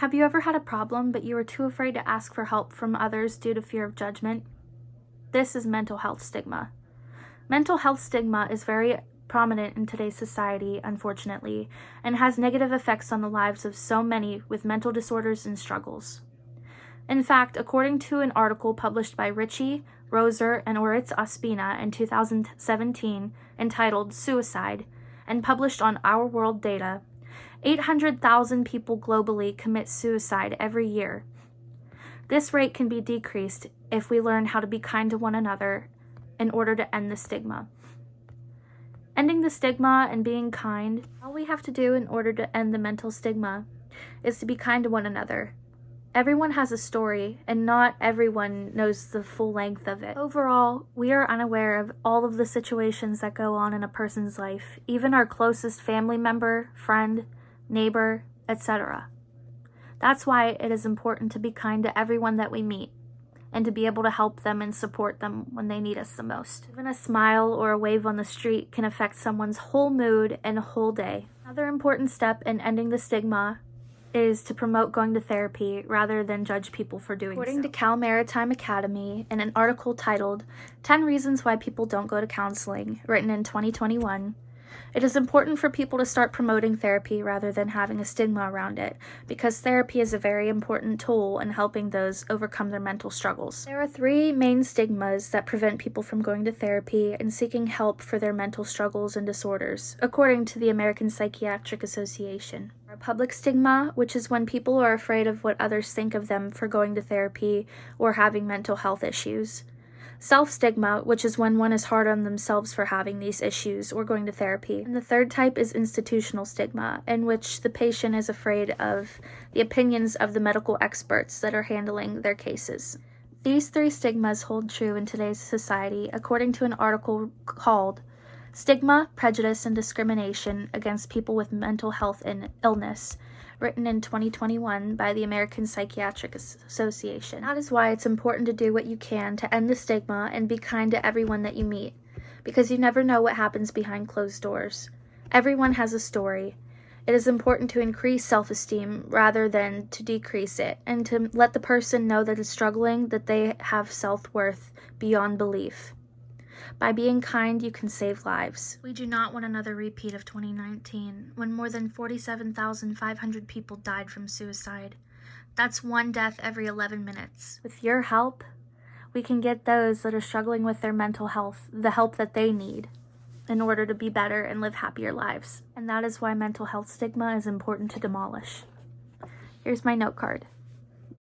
Have you ever had a problem, but you were too afraid to ask for help from others due to fear of judgment? This is mental health stigma. Mental health stigma is very prominent in today's society, unfortunately, and has negative effects on the lives of so many with mental disorders and struggles. In fact, according to an article published by Ritchie, Roser, and Oritz Ospina in 2017 entitled Suicide, and published on Our World Data, 800,000 people globally commit suicide every year. This rate can be decreased if we learn how to be kind to one another in order to end the stigma. Ending the stigma and being kind, all we have to do in order to end the mental stigma is to be kind to one another. Everyone has a story, and not everyone knows the full length of it. Overall, we are unaware of all of the situations that go on in a person's life, even our closest family member, friend, neighbor, etc. That's why it is important to be kind to everyone that we meet, and to be able to help them and support them when they need us the most. Even a smile or a wave on the street can affect someone's whole mood and whole day. Another important step in ending the stigma is to promote going to therapy rather than judge people for doing so. According to Cal Maritime Academy, in an article titled 10 Reasons Why People Don't Go to Counseling, written in 2021, it is important for people to start promoting therapy rather than having a stigma around it, because therapy is a very important tool in helping those overcome their mental struggles. There are 3 main stigmas that prevent people from going to therapy and seeking help for their mental struggles and disorders, according to the American Psychiatric Association. A public stigma, which is when people are afraid of what others think of them for going to therapy or having mental health issues. Self-stigma, which is when one is hard on themselves for having these issues or going to therapy. And the third type is institutional stigma, in which the patient is afraid of the opinions of the medical experts that are handling their cases. These 3 stigmas hold true in today's society, according to an article called Stigma, Prejudice, and Discrimination Against People with Mental Health and Illness, written in 2021 by the American Psychiatric Association. That is why it's important to do what you can to end the stigma and be kind to everyone that you meet, because you never know what happens behind closed doors. Everyone has a story. It is important to increase self-esteem rather than to decrease it, and to let the person know that is struggling that they have self-worth beyond belief. By being kind, you can save lives. We do not want another repeat of 2019, when more than 47,500 people died from suicide. That's 1 death every 11 minutes. With your help, we can get those that are struggling with their mental health the help that they need in order to be better and live happier lives. And that is why mental health stigma is important to demolish. Here's my note card.